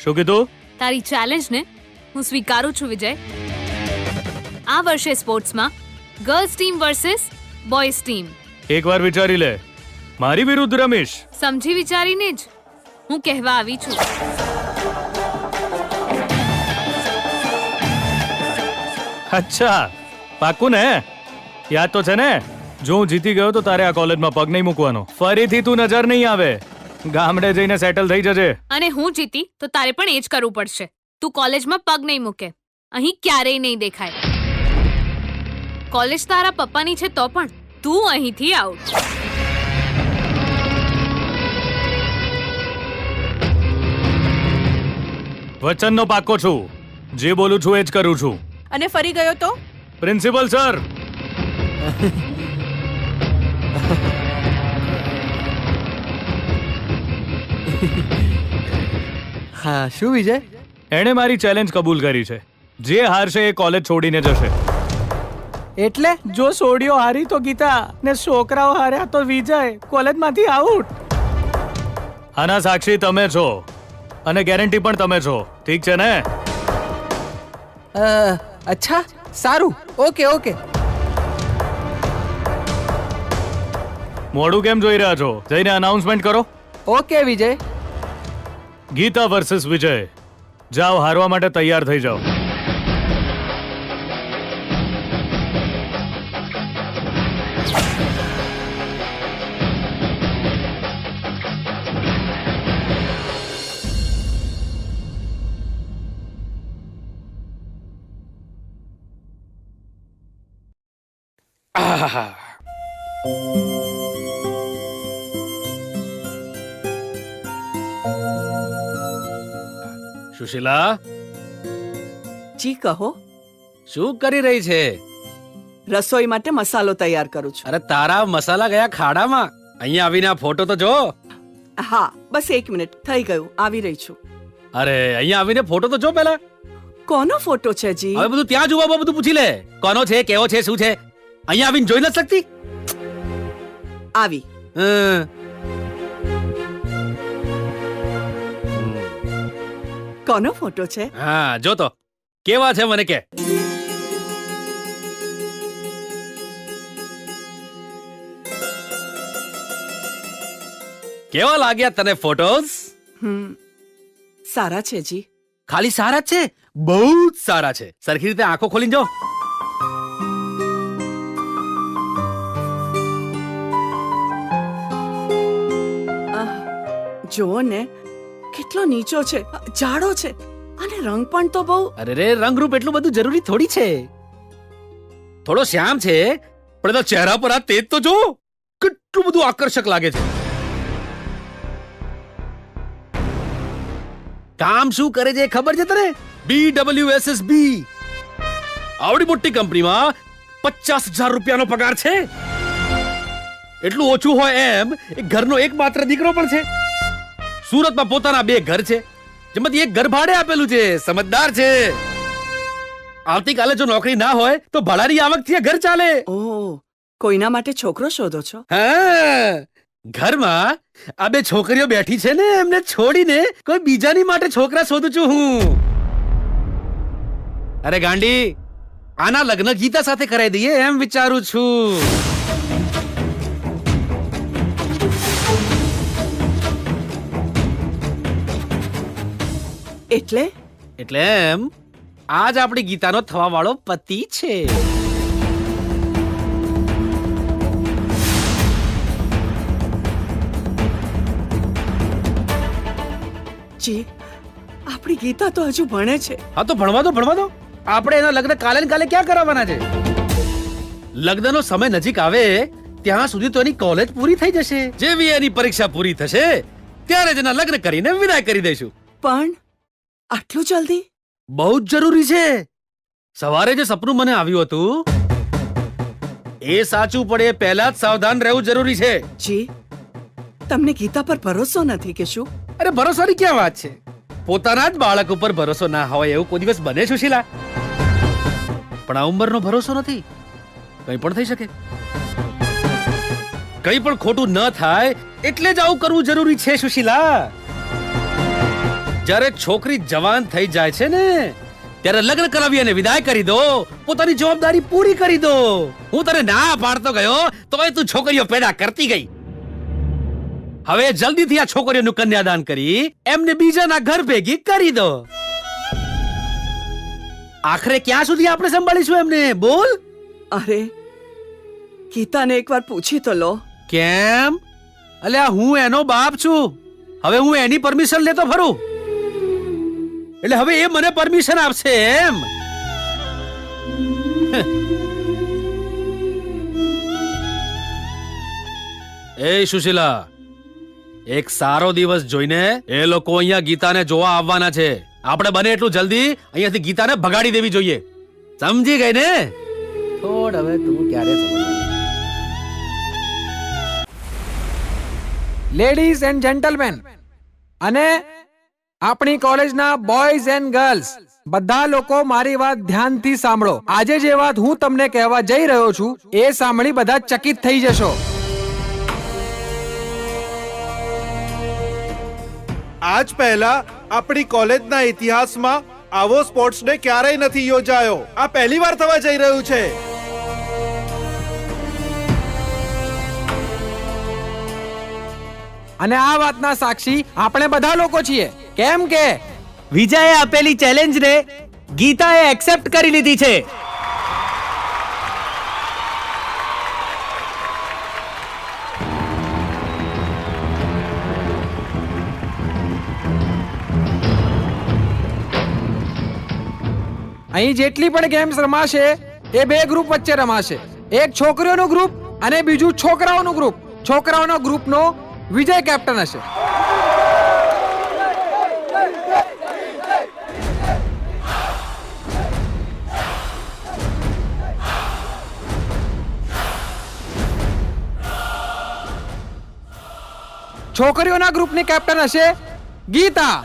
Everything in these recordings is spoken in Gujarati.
શું કીધું? તારી ચેલેન્જ ને હું સ્વીકારું છું વિજય. આ વર્ષે સ્પોર્ટ્સમાં girls team versus boys team. એકવાર વિચારી લે, મારી વિરુદ્ધ રમીશ. સમજી વિચારીને જ હું કહેવા આવી છું. અચ્છા, પાક્કું ને? યાદ તો છે ને? જો હું જીતી ગયો તો તારે આ કોલેજમાં પગ નહીં મૂકવાનો. ફરીથી તું નજર નહીં આવે. ગામડે જઈને સેટલ થઈ જજે. અને હું જીતી તો તારે પણ એ જ કરવું પડશે. તું કોલેજમાં પગ નહીં મૂકે, અહીં ક્યારેય નહીં દેખાય. કોલેજ તારા પપ્પાની છે તો પણ તું અહીંથી આઉટ. વચનનો પાક્કો છું. જે બોલું છું એ જ કરું છું. અને ફરી ગયો તો પ્રિન્સિપલ સર. હા, શું વિજય? એણે મારી ચેલેન્જ કબૂલ કરી છે. જે હારશે એ કોલેજ છોડીને જશે. એટલે જો સોડિયો હારી તો ગીતા ને છોકરાઓ હાર્યા તો વિજય કોલેજમાંથી આઉટ. આના સાક્ષી તમે છો અને ગેરંટી પણ તમે છો. ઠીક છે ને? અચ્છા, સારું, ઓકે ઓકે. મોડું કેમ જોઈ રહ્યા છો? જઈને અનાઉન્સમેન્ટ કરો. ઓકે વિજય. ગીતા વર્સિસ વિજય. જાઓ, હારવા માટે તૈયાર થઈ જાઓ. સુશીલા, જી કહો. શું કરી રહી છે? રસોઈ માટે મસાલો તૈયાર કરું છું. અરે તારા મસાલા ગયા ખાડામાં. અહીંયા આવીને આ ફોટો તો જો. હા, બસ 1 મિનિટ થઈ ગયું, આવી રહી છું. અરે અહીંયા આવીને ફોટો તો જો પેલા. કોનો ફોટો છે જી? હવે બધું ત્યાં જોવા બધું પૂછી લે. કોનો છે, કેવો છે, શું છે? અહીંયા આવીને જોઈ નથી શકતી? આવી. કોનો ફોટો છે? હા, જો તો કેવા છે મને કે. કેવા લાગ્યા તને ફોટોસ? સારા છે જી. ખાલી સારા જ છે? બહુ જ સારા છે. સરખી રીતે આંખો ખોલીને જો. જુઓ ને, કેટલો નીચો છે, જાડો છે અને રંગ પણ તો બહુ. અરે રે, રંગરૂપ એટલું બધું જરૂરી થોડી છે. થોડો શ્યામ છે પણ એના ચહેરા પર આ તેજ તો જો, કેટલું બધું આકર્ષક લાગે છે. કામ શું કરે છે ખબર છે તને? BWSSB. આવડી મોટી કંપનીમાં 50,000 રૂપિયાનો પગાર છે. એટલું ઓછું હોય એમ એક ઘરનો એકમાત્ર દીકરો પણ છે. સુરતમાં પોતાના 2 ઘર છે, જેમાંથી એક ઘર ભાડે આપેલું છે. સમજદાર છે. આવતીકાલે જો નોકરી ના હોય તો ભાડાની આવકથી ઘર ચાલે. ઓહ, કોઈના માટે છોકરો શોધો છો? હા, ઘરમાં આ 2 છોકરીઓ બેઠી છે ને, એમને છોડીને કોઈ બીજાની માટે છોકરા શોધું છું હું. અરે ગાંડી, આના લગ્ન ગીતા સાથે કરાવી દઈએ એમ વિચારું છું. એટલે એમ આજ આપણી ગીતાનો થવા વાળો પતિ છે. જી, આપણી ગીતા તો હજુ ભણે છે. હા તો ભણવા દો. આપણે એના લગ્ન કાલે ને કાલે ક્યાં કરાવવાના છે? લગ્નનો સમય નજીક આવે ત્યાં સુધી તો એની કોલેજ પૂરી થઈ જશે. જેવી એની પરીક્ષા પૂરી થશે ત્યારે જ એના લગ્ન કરીને વિદાય કરી દઈશું. પણ આટલું જલ્દી? બહુ જ જરૂરી છે. સવારે જે સપનું મને આવ્યું હતું એ સાચું પડે પહેલા જ સાવધાન રહેવું જરૂરી છે. જી, તમને ગીતા પર ભરોસો નથી કે શું? અરે ભરોસાની ક્યાં વાત છે? પોતાના જ બાળક ઉપર ભરોસો ના હોય એવું કોઈ દિવસ બને સુશીલા? પણ આ ઉંમરનો ભરોસો નથી, કંઈ પણ થઈ શકે. કંઈ પણ ખોટું ન થાય એટલે જ આવું કરવું જરૂરી છે સુશીલા. જ્યારે છોકરી જવાન થઈ જાય છે ને ત્યારે લગ્ન કરાવી અને વિદાય કરી દો, પોતાની જવાબદારી પૂરી કરી દો. હું તને ના પાડતો ગયો તોય તું છોકરીઓ પેદા કરતી ગઈ. હવે જલ્દીથી આ છોકરીઓનું કન્યાદાન કરી એમને બીજાના ઘર ભેગી કરી દો. આખરે ક્યાં સુધી આપણે સંભાળીશું એમને? બોલ. અરે ગીતાને એકવાર પૂછી તો લો. કેમ? અલ્યા હું એનો બાપ છું, હવે હું એની પરમિશન લેતો ફરું? એટલે હવે એ મને પરમિશન આપશે એમ? એ સુશીલા, એક સારો દિવસ જોઈને એ લોકો અહીંયા ગીતાને જોવા આવવાના છે. આપણે બને એટલું જલ્દી અહીંયાથી ગીતાને ભગાડી દેવી જોઈએ. સમજી ગઈ ને? થોડ હવે તું ક્યારે સમજ. લેડીઝ એન્ડ જેન્ટલમેન અને આપણી કોલેજના બોયઝ એન્ડ ગર્લ્સ, બધા લોકો મારી વાત ધ્યાનથી સાંભળો. આજે જે વાત હું તમને કહેવા જઈ રહ્યો છું એ સાંભળી બધા ચકિત થઈ જશો. આજ પહેલા આપણી કોલેજના ઇતિહાસમાં આવો સ્પોર્ટ્સ ડે ક્યારેય નથી યોજાયો. આ પહેલી વાર થવા જઈ રહ્યું છે. અને આ વાતના સાક્ષી આપણે બધા લોકો છીએ. કેમ કે વિજયે આપેલી ચેલેન્જને ગીતાએ એક્સેપ્ટ કરી લીધી છે. અહીં જેટલી પણ ગેમ્સ રમાશે એ બે ગ્રુપ વચ્ચે રમાશે. એક છોકરીઓનું ગ્રુપ અને બીજું છોકરાઓનું ગ્રુપ. છોકરાઓના ગ્રુપનો વિજય કેપ્ટન હશે. છોકરીઓના ગ્રુપની કેપ્ટન હશે ગીતા.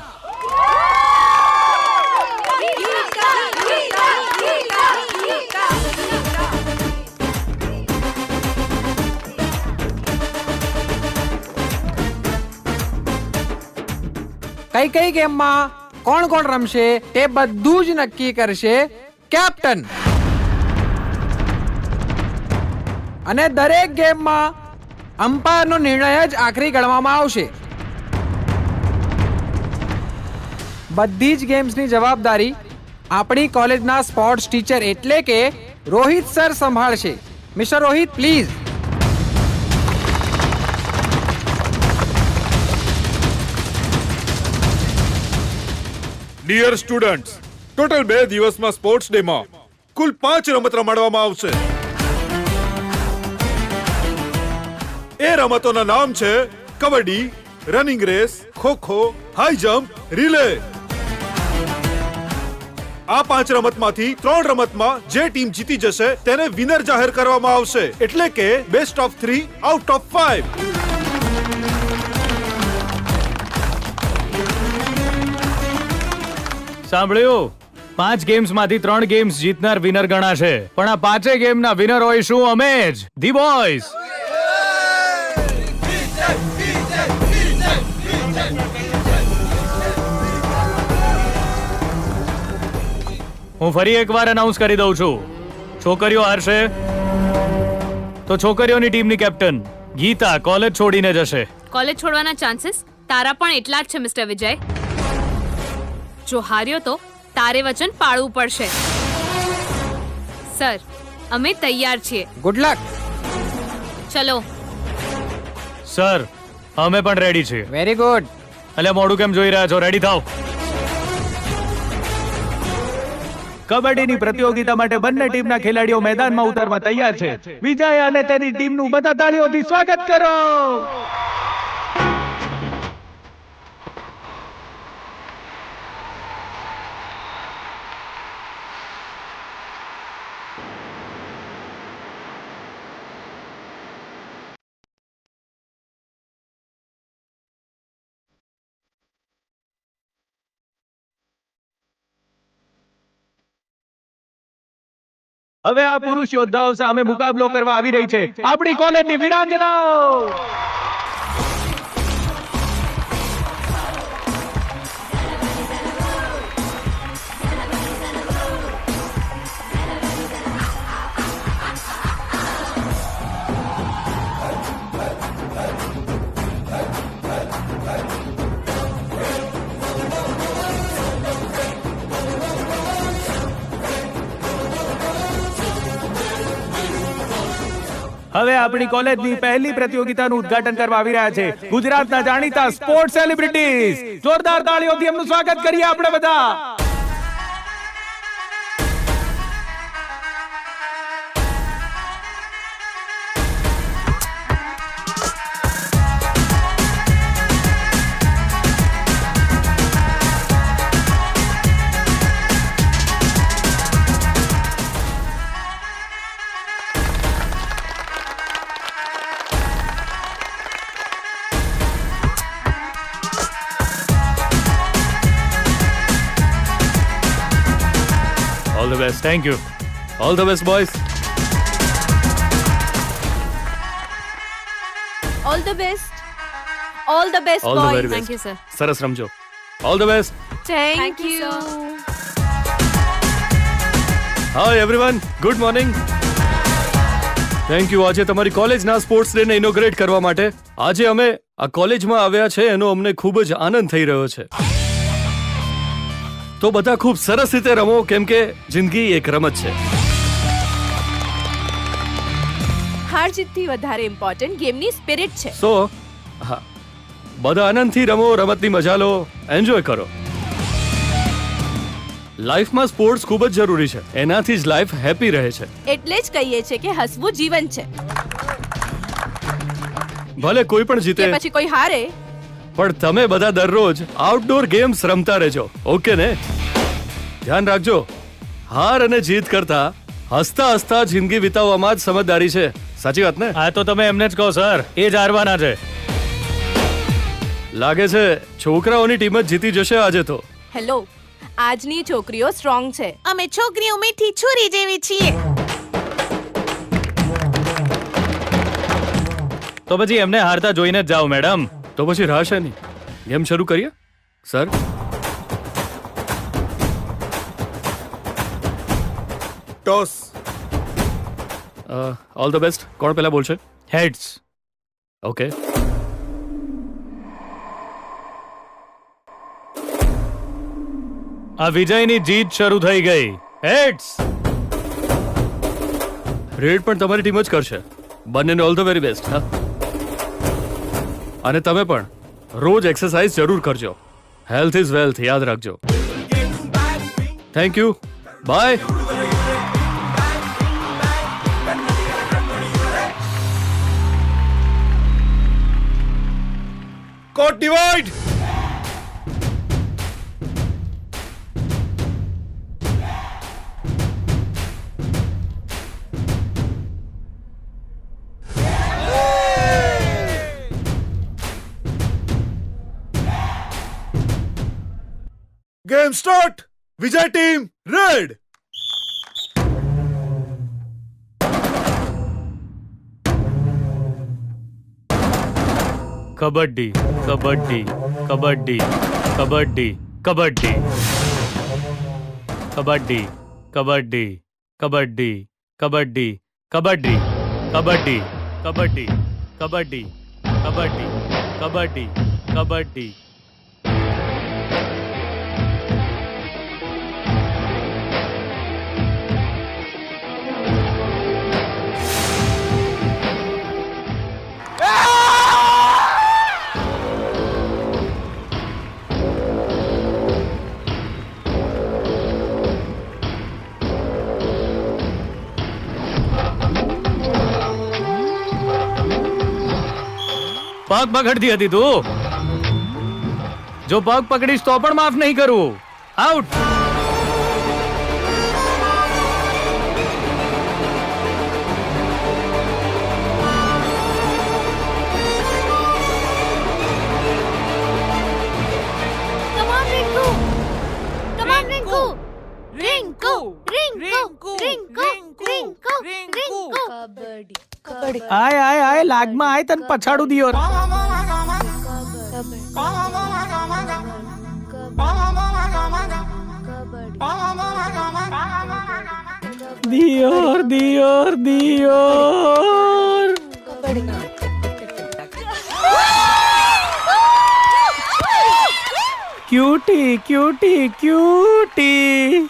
કઈ કઈ ગેમમાં કોણ કોણ રમશે તે બધું જ નક્કી કરશે કેપ્ટન. અને દરેક ગેમમાં અમ્પાયરનો નિર્ણય જ આખરી ગણવામાં આવશે. બધી જ ગેમ્સની જવાબદારી આપણી કોલેજના સ્પોર્ટ્સ ટીચર એટલે કે રોહિત સર સંભાળશે. Mister Rohit, please. Dear students, total 2 દિવસમાં સ્પોર્ટ્સ ડે માં કુલ 5 રમત રમાડવામાં આવશે. એ રમતોના નામ છે kabaddi, running race, kho-kho, high jump, relay. આ 5 રમતમાંથી 3 રમતમાં જે ટીમ જીતી જશે તેને વિનર જાહેર કરવામાં આવશે, એટલે કે બેસ્ટ ઓફ 3 આઉટ ઓફ 5. સાંભળ્યું? 5 ગેમ્સ માંથી 3 ગેમ્સ જીતનાર વિનર ગણાશે, પણ આ 5 ગેમના વિનર હોઈશું અમે જ, ધી બોયઝ. હું ફરી એકવાર અનાઉન્સ કરી દઉં છું, છોકરીઓ હારશે તો છોકરીઓની ટીમની કેપ્ટન ગીતા કોલેજ છોડીને જશે. કોલેજ છોડવાના ચાન્સીસ તારા પણ એટલા જ છે મિસ્ટર વિજય. જો હાર્યો તો તારે વચન પાળવું પડશે. સર, અમે તૈયાર છીએ. Good luck. ચલો. સર, અમે પણ રેડી છીએ. Very good. એટલે મોડું કેમ જોઈ રહ્યા છો? રેડી થાવ. કબડ્ડીની પ્રતિયોગિતા માટે બંને ટીમના ખેલાડીઓ મેદાનમાં ઉતરવા તૈયાર છે. વિજય અને તેની ટીમનું બધા તાળીઓથી સ્વાગત કરો. હવે આ પુરુષ યોદ્ધાઓ સામે મુકાબલો કરવા આવી રહી છે આપણી કોલેજની વીરાંગનાઓ. હવે આપણી કોલેજની પહેલી પ્રતિયોગિતાનું ઉદ્ઘાટન કરવા આવી રહ્યા છે ગુજરાતના જાણીતા સ્પોર્ટ્સ સેલિબ્રિટીઝ. જોરદાર તાળીઓથી એમનું સ્વાગત કરીએ આપણે બધા. All the best. Thank you. All the best, boys. All the best. All the best All the very boys. best. Thank you sir. સરસ રમજો. All the best. Thank you. Hi everyone. Good morning. Thank you. આજે તમારી કોલેજના સ્પોર્ટ્સ ડે ને ઇનોગ્રેટ કરવા માટે આજે અમે આ કોલેજમાં આવ્યા છે એનો અમને ખૂબ જ આનંદ થઈ રહ્યો છે. તો બધા ખૂબ સરસ રીતે રમો કેમ કે જિંદગી એક રમત છે. હાર જીતથી વધારે ઇમ્પોર્ટન્ટ ગેમની સ્પિરિટ છે. સો હા, બધા આનંદથી રમો, રમતની મજા લો, એન્જોય કરો. લાઈફમાં સ્પોર્ટ્સ ખૂબ જ જરૂરી છે, એનાથી જ લાઈફ હેપી રહે છે. એટલે જ કહીએ છે કે હસવું જીવન છે. ભલે કોઈ પણ જીતે કે પછી કોઈ હારે. પણ તમે બધા દરરોજ આઉટડોર ગેમ્સ રમતા રહેજો, ઓકે ને? ધ્યાન રાખજો, હાર અને જીત કરતા હસતા હસતા જિંદગી વિતાવવામાં જ સમજદારી છે. સાચી વાત ને? હા, તો તમે એમને જ કહો સર, એ જ હારવાના છે. લાગે છે છોકરાઓની ટીમ જ જીતી જશે આજે તો. હેલો, આજની છોકરીઓ સ્ટ્રોંગ છે. અમે છોકરીઓ મીઠી છુરી જેવી છીએ. તો પછી એમને હારતા જોઈને જ જાઓ મેડમ. તો પછી રાહ શેની? ગેમ શરૂ કરીએ sir. Toss. All the best. કોણ પહેલા બોલશે? હેડ્સ. ઓકે. આ વિજયની જીત શરૂ થઈ ગઈ. હેડ્સ. રેડ પણ તમારી ટીમ જ કરશે. બંનેને ઓલ ધ વેરી બેસ્ટ. હા, અને તમે પણ રોજ એક્સરસાઇઝ જરૂર કરજો. હેલ્થ ઇઝ વેલ્થ, યાદ રાખજો. Thank you. Bye. Court divide. Game start. Vijay team raid. Kabaddi kabaddi kabaddi kabaddi kabaddi kabaddi kabaddi kabaddi kabaddi kabaddi kabaddi kabaddi kabaddi kabaddi kabaddi kabaddi. પગ પકડતી હતી તું. જો પગ પકડીશ તો પણ માફ નહીં કરું. Out. Come on, Rinku. Come on, Rinku. Rinku. Rinku. Rinku. Rinku. Rinku. Kabaddi. Kabaddi. આય આય આય, લાગમાં આય, તને પછાડું દિયોર. દિયોર દિયોર દિયોર. Cutie cutie cutie.